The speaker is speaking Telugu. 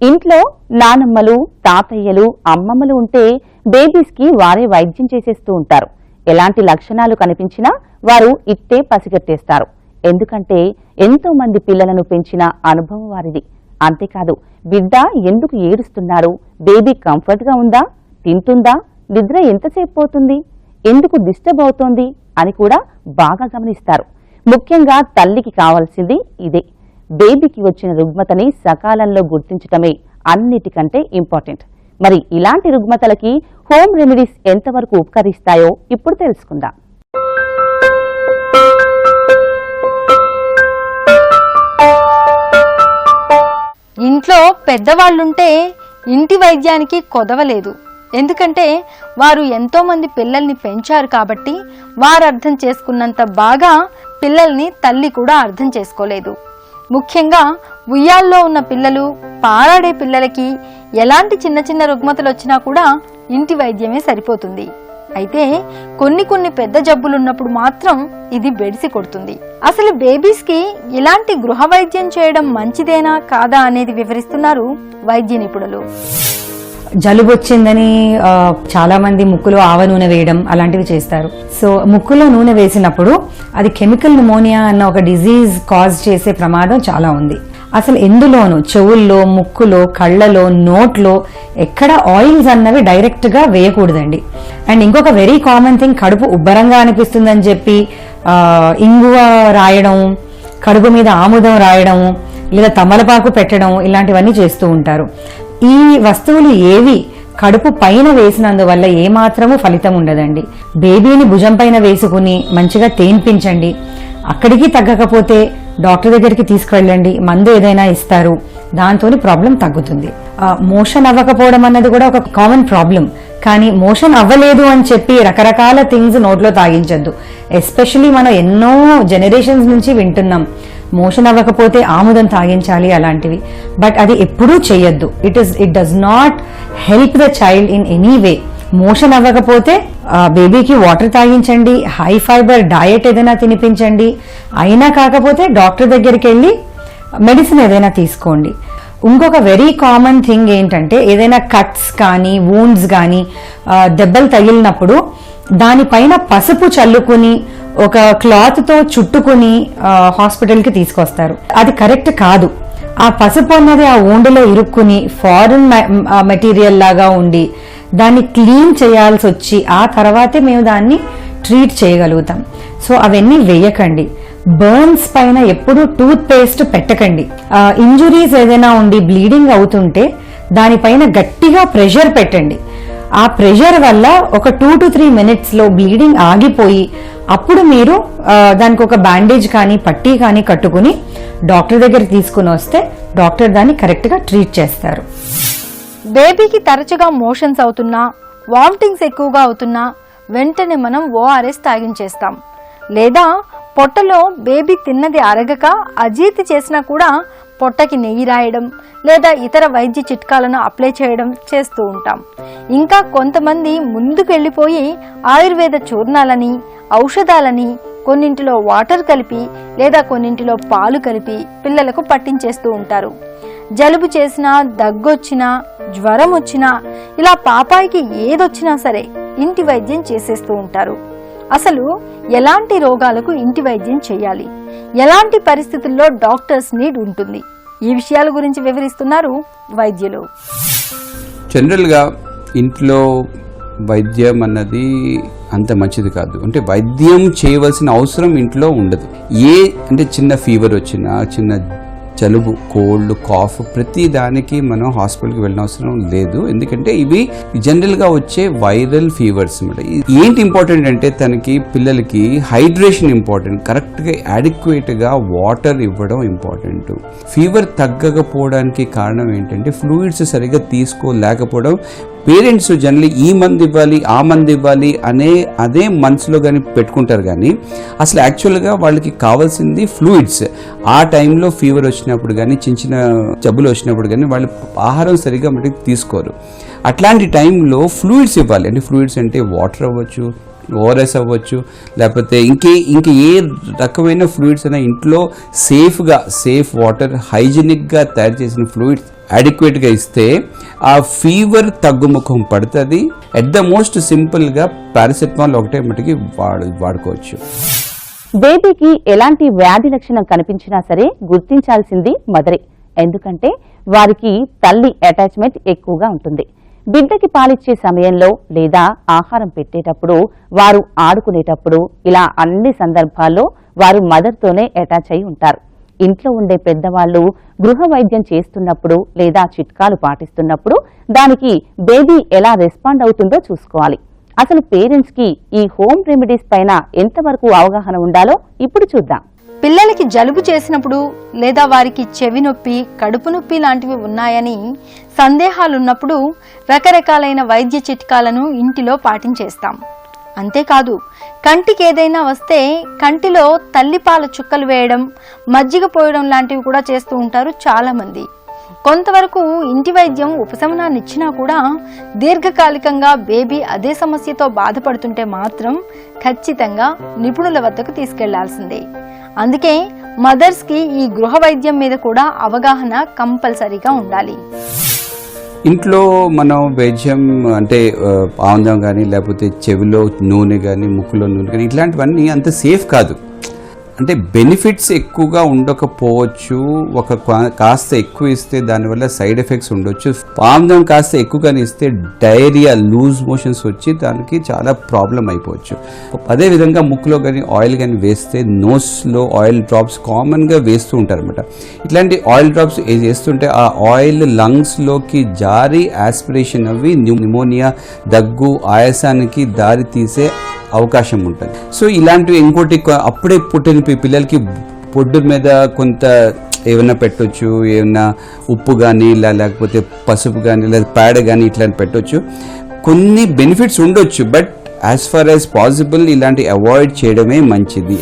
ఇంట్లో నానమ్మలు, తాతయ్యలు, అమ్మమ్మలు ఉంటే బేబీస్కి వారే వైద్యం చేసేస్తూ ఉంటారు. ఎలాంటి లక్షణాలు కనిపించినా వారు ఇట్టే పసిగట్టేస్తారు. ఎందుకంటే ఎంతో మంది పిల్లలను పెంచిన అనుభవం వారిది. అంతేకాదు, బిడ్డ ఎందుకు ఏడుస్తున్నారు, బేబీ కంఫర్ట్గా ఉందా, తింటుందా, నిద్ర ఎంతసేపు పోతుంది, ఎందుకు డిస్టర్బ్ అవుతోంది అని కూడా బాగా గమనిస్తారు. ముఖ్యంగా తల్లికి కావాల్సింది ఇదే. బేబీకి వచ్చిన రుగ్మతని సకాలంలో గుర్తించటమే అన్నిటికంటే ఇంపార్టెంట్. మరి ఇలాంటి రుగ్మతలకి హోమ్ రెమెడీస్ ఎంతవరకు ఉపకరిస్తాయో ఇప్పుడు తెలుసుకుందాం. ఇంట్లో పెద్దవాళ్ళుంటే ఇంటి వైద్యానికి కొదవలేదు. ఎందుకంటే వారు ఎంతో మంది పిల్లల్ని పెంచారు కాబట్టి వారు అర్థం చేసుకున్నంత బాగా పిల్లల్ని తల్లి కూడా అర్థం చేసుకోలేదు. ముఖ్యంగా ఉయ్యాల్లో ఉన్న పిల్లలు, పారాడే పిల్లలకి ఎలాంటి చిన్న చిన్న రుగ్మతలు వచ్చినా కూడా ఇంటి వైద్యమే సరిపోతుంది. అయితే కొన్ని పెద్ద జబ్బులున్నప్పుడు మాత్రం ఇది బెడిసి కొడుతుంది. అసలు బేబీస్కి ఇలాంటి గృహ వైద్యం చేయడం మంచిదేనా కాదా అనేది వివరిస్తున్నారు వైద్య నిపుణులు. జలుబు వచ్చిందని చాలా మంది ముక్కులో ఆవ నూనె వేయడం అలాంటివి చేస్తారు. సో ముక్కులో నూనె వేసినప్పుడు అది కెమికల్ న్యూమోనియా అన్న ఒక డిజీజ్ కాజ్ చేసే ప్రమాదం చాలా ఉంది. అసలు ఎందులోనూ చెవుల్లో, ముక్కులో, కళ్ళలో, నోట్లో ఎక్కడ ఆయిల్స్ అన్నవి డైరెక్ట్ గా వేయకూడదండి. అండ్ ఇంకొక వెరీ కామన్ థింగ్, కడుపు ఉబ్బరంగా అనిపిస్తుందని చెప్పి ఇంగువ రాయడం, కడుపు మీద ఆముదం రాయడం, లేదా తమలపాకు పెట్టడం, ఇలాంటివన్నీ చేస్తూ ఉంటారు. ఈ వస్తువులు ఏవి కడుపు పైన వేసినందువల్ల ఏమాత్రము ఫలితం ఉండదండి. బేబీని భుజం పైన వేసుకుని మంచిగా తేన్పించండి. అక్కడికి తగ్గకపోతే డాక్టర్ దగ్గరికి తీసుకువెళ్ళండి, మందు ఏదైనా ఇస్తారు, దాంతో ప్రాబ్లం తగ్గుతుంది. మోషన్ అవ్వకపోవడం అన్నది కూడా ఒక కామన్ ప్రాబ్లం. కానీ మోషన్ అవ్వలేదు అని చెప్పి రకరకాల థింగ్స్ నోట్లో తాగించద్దు. ఎస్పెషలీ మనం ఎన్నో జనరేషన్స్ నుంచి వింటున్నాం, మోషన్ అవ్వకపోతే ఆముదం తాగించాలి అలాంటివి. బట్ అది ఎప్పుడూ చేయొద్దు. It does not help the child in any way. Motion అవ్వకపోతే బేబీకి వాటర్ తాగించండి, హై ఫైబర్ డయట్ ఏదైనా తినిపించండి. అయినా కాకపోతే డాక్టర్ దగ్గరికి వెళ్ళి మెడిసిన్ ఏదైనా తీసుకోండి. ఇంకొక వెరీ కామన్ థింగ్ ఏంటంటే, ఏదైనా కట్స్ కానీ వూండ్స్ కానీ దెబ్బలు తగిలినప్పుడు దానిపైన పసుపు చల్లుకుని ఒక క్లాత్ తో చుట్టుకుని హాస్పిటల్ కి తీసుకొస్తారు. అది కరెక్ట్ కాదు. ఆ పసుపు అన్నది ఆ వూండ్లో ఇరుక్కుని ఫారిన్ మెటీరియల్ లాగా ఉండి దాన్ని క్లీన్ చేయాల్సి వచ్చి ఆ తర్వాతే మేము దాన్ని ట్రీట్ చేయగలుగుతాం. సో అవన్నీ వేయకండి. బర్న్స్ పైన ఎప్పుడు టూత్ పేస్ట్ పెట్టకండి. ఇంజురీస్ ఏదైనా ఉండి బ్లీడింగ్ అవుతుంటే దానిపైన గట్టిగా ప్రెషర్ పెట్టండి. ఆ ప్రెషర్ వల్ల ఒక 2 to 3 minutes లో బ్లీడింగ్ ఆగిపోయి అప్పుడు మీరు దానికి ఒక బ్యాండేజ్ కానీ పట్టీ కానీ కట్టుకుని డాక్టర్ దగ్గర తీసుకుని వస్తే డాక్టర్ దాన్ని కరెక్ట్ గా ట్రీట్ చేస్తారు. బేబీకి తరచుగా మోషన్స్ అవుతున్నా, వామిటింగ్స్ ఎక్కువగా అవుతున్నా వెంటనే మనం ORS తాగించేస్తాం. లేదా పొట్టలో బేబీ తిన్నది అరగక అజీర్తి చేసినా కూడా పొట్టకి నెయ్యి రాయడం లేదా ఇతర వైద్య చిట్కాలను అప్లై చేయడం చేస్తూ ఉంటాం. ఇంకా కొంతమంది ముందుకు వెళ్ళిపోయి ఆయుర్వేద చూర్ణాలని, ఔషధాలని కొన్నింటిలో వాటర్ కలిపి లేదా కొన్నింటిలో పాలు కలిపి పిల్లలకు పట్టించేస్తూ ఉంటారు. జలుబు చేసినా, దగ్గొచ్చినా, జ్వరం వచ్చినా, ఇలా పాపాయికి ఏదొచ్చినా సరే ఇంటి వైద్యం చేసేస్తూ ఉంటారు. అసలు ఎలాంటి రోగాలకు ఇంటి వైద్యం చేయాలి, ఎలాంటి పరిస్థితుల్లో డాక్టర్స్ నీడ్ ఉంటుంది, ఈ విషయాల గురించి వివరిస్తున్నారు వైద్యులు. జనరల్గా ఇంట్లో వైద్యం అన్నది అంత మంచిది కాదు. అంటే వైద్యం చేయవలసిన అవసరం ఇంట్లో ఉండదు. అంటే చిన్న ఫీవర్ వచ్చినా, చిన్న జలుబు, కోల్డ్, కాఫ్, ప్రతి దానికి మనం హాస్పిటల్కి వెళ్ళిన అవసరం లేదు. ఎందుకంటే ఇవి జనరల్గా వచ్చే వైరల్ ఫీవర్స్ అన్నమాట. ఏంటి ఇంపార్టెంట్ అంటే తనకి పిల్లలకి హైడ్రేషన్ ఇంపార్టెంట్, కరెక్ట్గా అడిక్వేట్గా వాటర్ ఇవ్వడం ఇంపార్టెంట్. ఫీవర్ తగ్గకపోవడానికి కారణం ఏంటంటే ఫ్లూయిడ్స్ సరిగ్గా తీసుకోలేకపోవడం. పేరెంట్స్ జనరల్లీ ఈ మందు ఇవ్వాలి, ఆ మందు ఇవ్వాలి అదే మనసులో కానీ పెట్టుకుంటారు. కానీ అసలు యాక్చువల్గా వాళ్ళకి కావాల్సింది ఫ్లూయిడ్స్. ఆ టైంలో ఫీవర్ వచ్చినప్పుడు కానీ, చిన్న జబ్బులు వచ్చినప్పుడు కానీ వాళ్ళు ఆహారం సరిగ్గా మనకి తీసుకోరు. అట్లాంటి టైంలో ఫ్లూయిడ్స్ ఇవ్వాలి. అంటే ఫ్లూయిడ్స్ అంటే వాటర్ అవ్వచ్చు, ఓఆర్ఎస్ అవ్వచ్చు, లేకపోతే ఇంకే ఏ రకమైన ఫ్లూయిడ్స్ అయినా ఇంట్లో సేఫ్ వాటర్ హైజీనిక్గా తయారు చేసిన ఫ్లూయిడ్స్ అడిక్వేట్గా ఇస్తే ఆ ఫీవర్ తగ్గుముఖం పడుతుంది. ఎట్ ద మోస్ట్ సింపుల్గా పారాసెటమాల్ ఒకటే మటుకి వాడుకోవచ్చు. బేబీకి ఎలాంటి వ్యాధి లక్షణం కనిపించినా సరే గుర్తించాల్సింది మదరే. ఎందుకంటే వారికి తల్లి అటాచ్మెంట్ ఎక్కువగా ఉంటుంది. బిడ్డకి పాలిచ్చే సమయంలో లేదా ఆహారం పెట్టేటప్పుడు, వారు ఆడుకునేటప్పుడు, ఇలా అన్ని సందర్భాల్లో వారు మదర్తోనే అటాచ్ అయి ఉంటారు. ఇంట్లో ఉండే పెద్దవాళ్లు గృహ వైద్యం చేస్తున్నప్పుడు లేదా చిట్కాలు పాటిస్తున్నప్పుడు దానికి బేబీ ఎలా రెస్పాండ్ అవుతుందో చూసుకోవాలి. అసలు పేరెంట్స్ కి ఈ హోమ్ రెమెడీస్ పైన ఎంతవరకు అవగాహన ఉండాలో ఇప్పుడు చూద్దాం. పిల్లలకి జలుబు చేసినప్పుడు లేదా వారికి చెవి నొప్పి, కడుపు నొప్పి లాంటివి ఉన్నాయని సందేహాలున్నప్పుడు రకరకాలైన వైద్య చిట్కాలను ఇంటిలో పాటించేస్తాం. అంతేకాదు, కంటికి ఏదైనా వస్తే కంటిలో తల్లిపాల చుక్కలు వేయడం, మజ్జిగ పోయడం లాంటివి కూడా చేస్తూ ఉంటారు చాలామంది. కొంతవరకు ఇంటి వైద్యం ఉపశమనాన్ని ఇచ్చినా కూడా దీర్ఘకాలికంగా బేబీ అదే సమస్యతో బాధపడుతుంటే మాత్రం ఖచ్చితంగా నిపుణుల వద్దకు తీసుకెళ్లాల్సిందే. అందుకే మదర్స్కి ఈ గృహ వైద్యం మీద కూడా అవగాహన కంపల్సరీగా ఉండాలి. ఇంట్లో మనం వైద్యం అంటే ఆముదం కానీ, లేకపోతే చెవిలో నూనె కానీ, ముక్కులో నూనె కానీ, ఇట్లాంటివన్నీ అంత సేఫ్ కాదు. అంటే బెనిఫిట్స్ ఎక్కువగా ఉండకపోవచ్చు. కాస్త ఎక్కువ ఇస్తే దానివల్ల సైడ్ ఎఫెక్ట్స్ ఉండొచ్చు. ఆముదం కాస్త ఎక్కువగానే ఇస్తే డయేరియా, లూజ్ మోషన్స్ వచ్చి దానికి చాలా ప్రాబ్లం అయిపోవచ్చు. అదేవిధంగా ముక్కులో కానీ ఆయిల్ కానీ వేస్తే నోస్లో ఆయిల్ డ్రాప్స్ కామన్గా వేస్తూ ఉంటారు అనమాట. ఇట్లాంటి ఆయిల్ డ్రాప్స్ వేస్తుంటే ఆ ఆయిల్ లంగ్స్లోకి జారి ఆస్పిరేషన్ అవి న్యూమోనియా, దగ్గు, ఆయాసానికి దారి తీసే అవకాశం ఉంటుంది. సో ఇలాంటివి ఇంకోటి అప్పుడే పుట్టిన పిల్లలకి పొడ్డు మీద కొంత ఏమైనా పెట్టొచ్చు, ఏమైనా ఉప్పు కానీ లేకపోతే పసుపు కానీ లేదా పేడ కానీ ఇట్లాంటి పెట్టొచ్చు. కొన్ని బెనిఫిట్స్ ఉండొచ్చు, but as far as possible ఇలాంటి అవాయిడ్ చేయడమే మంచిది.